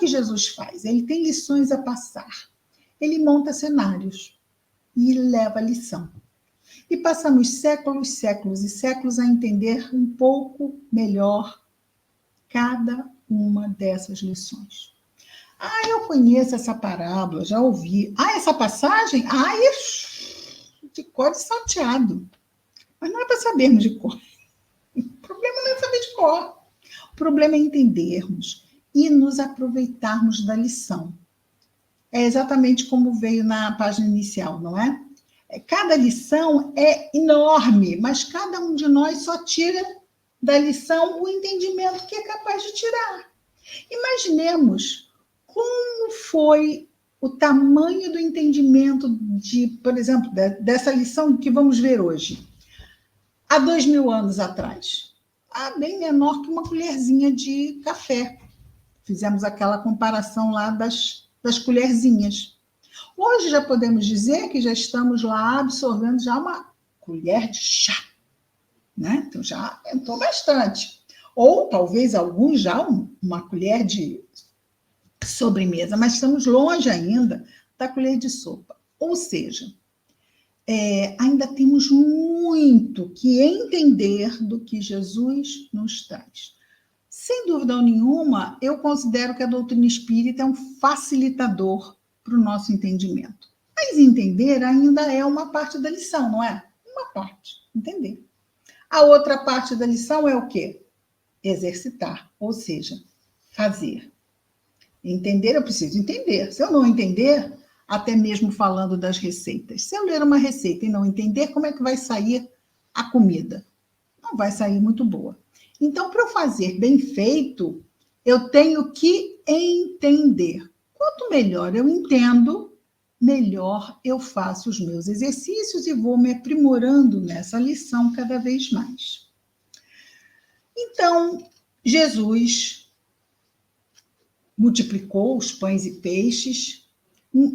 que Jesus faz? Ele tem lições a passar. Ele monta cenários e leva a lição. E passamos séculos, séculos e séculos a entender um pouco melhor cada uma dessas lições. Eu conheço essa parábola, já ouvi. Essa passagem? De cor e salteado. Mas não é para sabermos de cor. O problema não é saber de cor. O problema é entendermos e nos aproveitarmos da lição. É exatamente como veio na página inicial, não é? Cada lição é enorme, mas cada um de nós só tira da lição o entendimento que é capaz de tirar. Imaginemos como foi o tamanho do entendimento por exemplo, dessa lição que vamos ver hoje. Há 2000 anos atrás. Bem menor que uma colherzinha de café. Fizemos aquela comparação lá das colherzinhas. Hoje já podemos dizer que já estamos lá absorvendo já uma colher de chá, né? Então já entrou bastante. Ou talvez alguns já uma colher de sobremesa, mas estamos longe ainda da colher de sopa. Ou seja, ainda temos muito que entender do que Jesus nos traz. Sem dúvida nenhuma, eu considero que a doutrina espírita é um facilitador para o nosso entendimento. Mas entender ainda é uma parte da lição, não é? Uma parte, entender. A outra parte da lição é o quê? Exercitar, ou seja, fazer. Entender, eu preciso entender. Se eu não entender, até mesmo falando das receitas, se eu ler uma receita e não entender, como é que vai sair a comida? Não vai sair muito boa. Então, para eu fazer bem feito, eu tenho que entender. Quanto melhor eu entendo, melhor eu faço os meus exercícios e vou me aprimorando nessa lição cada vez mais. Então, Jesus multiplicou os pães e peixes,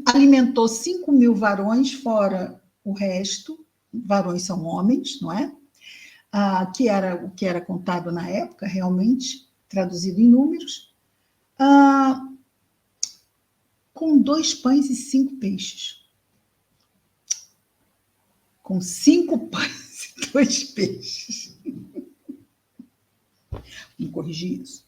alimentou 5.000 varões, fora o resto. Varões são homens, não é? Que era o que era contado na época, realmente, traduzido em números, com 2 pães e 5 peixes. Com 5 pães e 2 peixes. Vamos corrigir isso.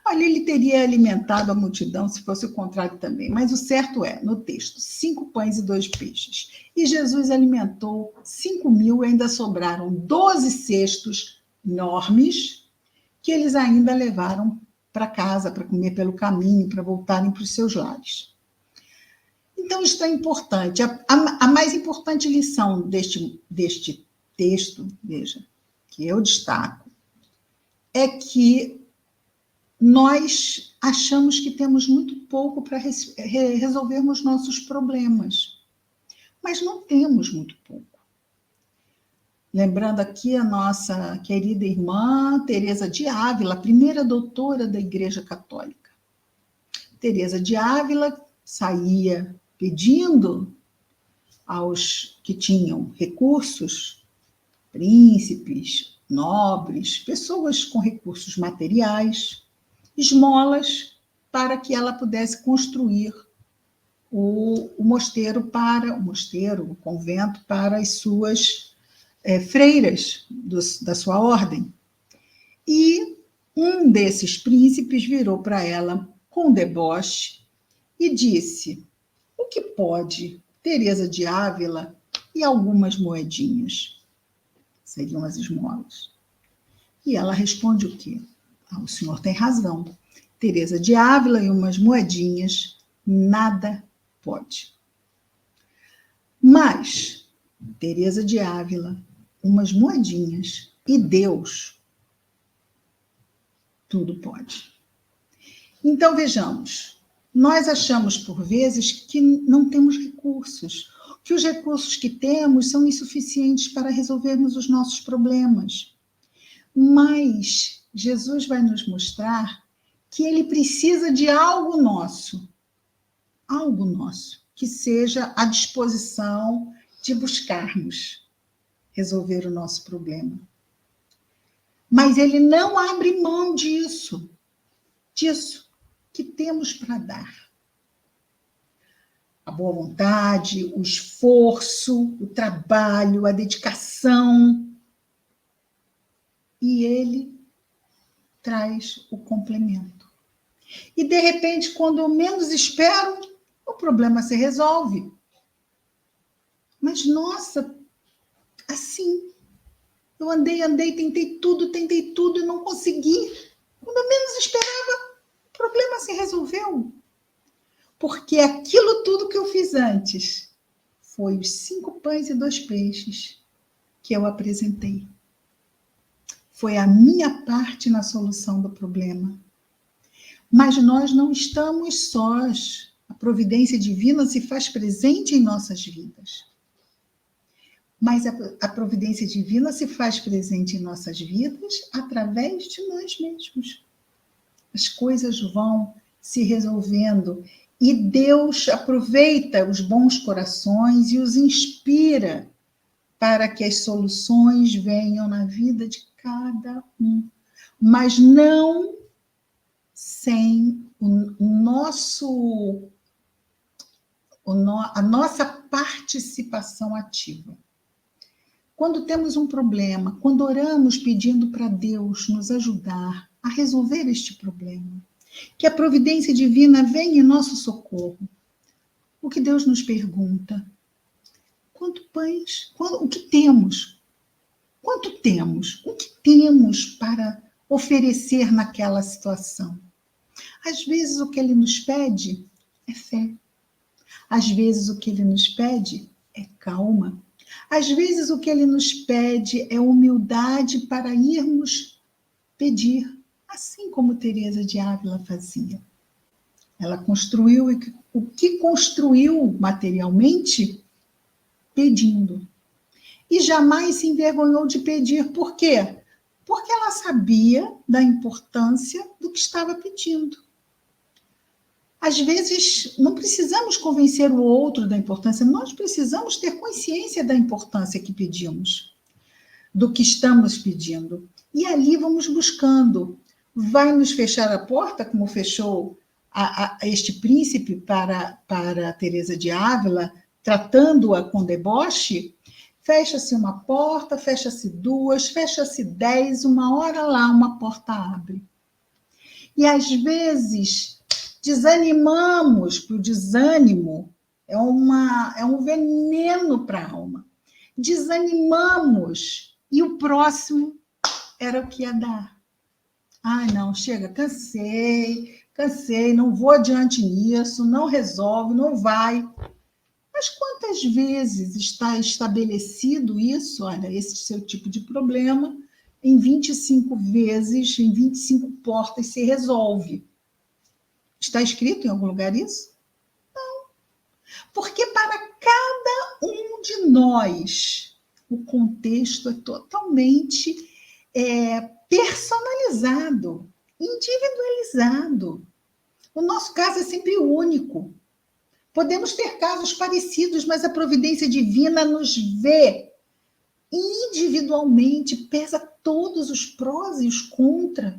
Olha, ele teria alimentado a multidão se fosse o contrário também, mas o certo é, no texto, 5 pães e 2 peixes. E Jesus alimentou 5.000 e ainda sobraram 12 cestos enormes que eles ainda levaram para casa, para comer pelo caminho, para voltarem para os seus lares. Então, isso é importante. A mais importante lição deste texto, veja, que eu destaco, é que nós achamos que temos muito pouco para resolvermos nossos problemas, mas não temos muito pouco. Lembrando aqui a nossa querida irmã Teresa de Ávila, primeira doutora da Igreja Católica. Teresa de Ávila saía pedindo aos que tinham recursos, príncipes, nobres, pessoas com recursos materiais, esmolas para que ela pudesse construir o convento para as suas freiras da sua ordem. E um desses príncipes virou para ela com deboche e disse: o que pode Teresa de Ávila e algumas moedinhas? Seriam as esmolas. E ela responde o quê? O senhor tem razão. Teresa de Ávila e umas moedinhas, nada pode. Mas Teresa de Ávila, umas moedinhas e Deus, tudo pode. Então, vejamos, nós achamos por vezes que não temos recursos, que os recursos que temos são insuficientes para resolvermos os nossos problemas. Mas Jesus vai nos mostrar que ele precisa de algo nosso, que seja à disposição de buscarmos resolver o nosso problema. Mas ele não abre mão disso. que temos para dar. A boa vontade, o esforço, o trabalho, a dedicação. E ele traz o complemento. E, de repente, quando eu menos espero, o problema se resolve. Mas, nossa, assim, eu andei, tentei tudo e não consegui. Quando eu menos esperava, o problema se resolveu. Porque aquilo tudo que eu fiz antes foi os 5 pães e 2 peixes que eu apresentei. Foi a minha parte na solução do problema. Mas nós não estamos sós. A providência divina se faz presente em nossas vidas. Mas a providência divina se faz presente em nossas vidas através de nós mesmos. As coisas vão se resolvendo e Deus aproveita os bons corações e os inspira para que as soluções venham na vida de cada um. Mas não sem a nossa participação ativa. Quando temos um problema, quando oramos pedindo para Deus nos ajudar a resolver este problema, que a providência divina venha em nosso socorro, o que Deus nos pergunta? Quanto pães? O que temos? Quanto temos? O que temos para oferecer naquela situação? Às vezes o que Ele nos pede é fé. Às vezes o que Ele nos pede é calma. Às vezes o que Ele nos pede é humildade para irmos pedir, assim como Teresa de Ávila fazia. Ela construiu o que construiu materialmente pedindo. E jamais se envergonhou de pedir. Por quê? Porque ela sabia da importância do que estava pedindo. Às vezes, não precisamos convencer o outro da importância, nós precisamos ter consciência da importância que pedimos, do que estamos pedindo. E ali vamos buscando. Vai nos fechar a porta, como fechou a este príncipe para Teresa de Ávila, tratando-a com deboche? Fecha-se uma porta, fecha-se 2, fecha-se 10, uma hora lá uma porta abre. E às vezes desanimamos, porque o desânimo é um veneno para a alma. Desanimamos e o próximo era o que ia dar. Ai, não, chega, cansei, não vou adiante nisso, não resolve, não vai. Mas quantas vezes está estabelecido isso, olha, esse seu tipo de problema, em 25 vezes, em 25 portas se resolve. Está escrito em algum lugar isso? Não. Porque para cada um de nós, o contexto é totalmente personalizado, individualizado. O nosso caso é sempre único. Podemos ter casos parecidos, mas a providência divina nos vê individualmente, pesa todos os prós e os contras.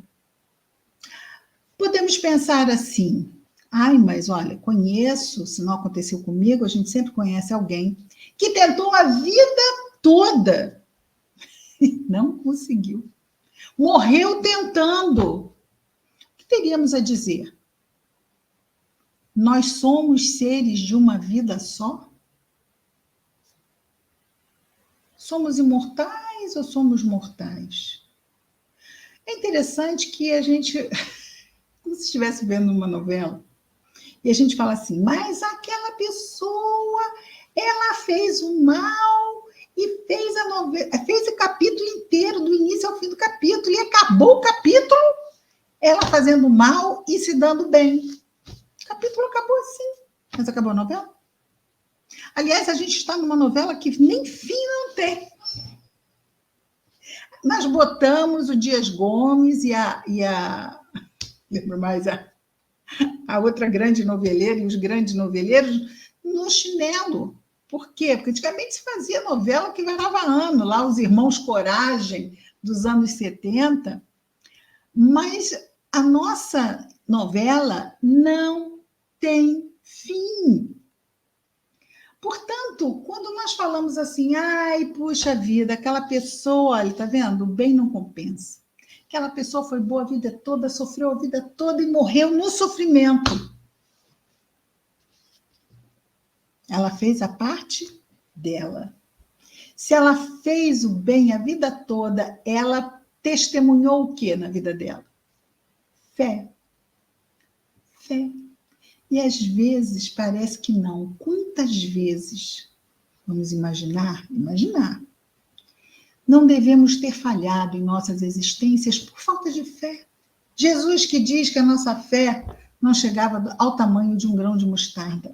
Podemos pensar assim, ai, mas olha, conheço, se não aconteceu comigo, a gente sempre conhece alguém que tentou a vida toda e não conseguiu. Morreu tentando. O que teríamos a dizer? Nós somos seres de uma vida só? Somos imortais ou somos mortais? É interessante que a gente, como se estivesse vendo uma novela, e a gente fala assim, mas aquela pessoa, ela fez o mal e fez a novela, fez o capítulo inteiro, do início ao fim do capítulo, e acabou o capítulo, ela fazendo mal e se dando bem. O capítulo acabou assim, mas acabou a novela? Aliás, a gente está numa novela que nem fim não tem. Nós botamos o Dias Gomes e a lembro mais, a outra grande noveleira e os grandes noveleiros no chinelo. Por quê? Porque antigamente se fazia novela que varava ano, lá os Irmãos Coragem, dos anos 70, mas a nossa novela não tem fim. Portanto, quando nós falamos assim, ai, puxa vida, aquela pessoa, olha, tá vendo? O bem não compensa. Aquela pessoa foi boa a vida toda, sofreu a vida toda e morreu no sofrimento. Ela fez a parte dela. Se ela fez o bem a vida toda, ela testemunhou o que na vida dela? Fé. Fé. E às vezes parece que não. Quantas vezes, vamos imaginar, não devemos ter falhado em nossas existências por falta de fé. Jesus que diz que a nossa fé não chegava ao tamanho de um grão de mostarda.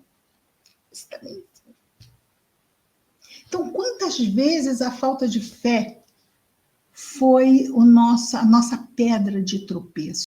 Então, quantas vezes a falta de fé foi a nossa pedra de tropeço?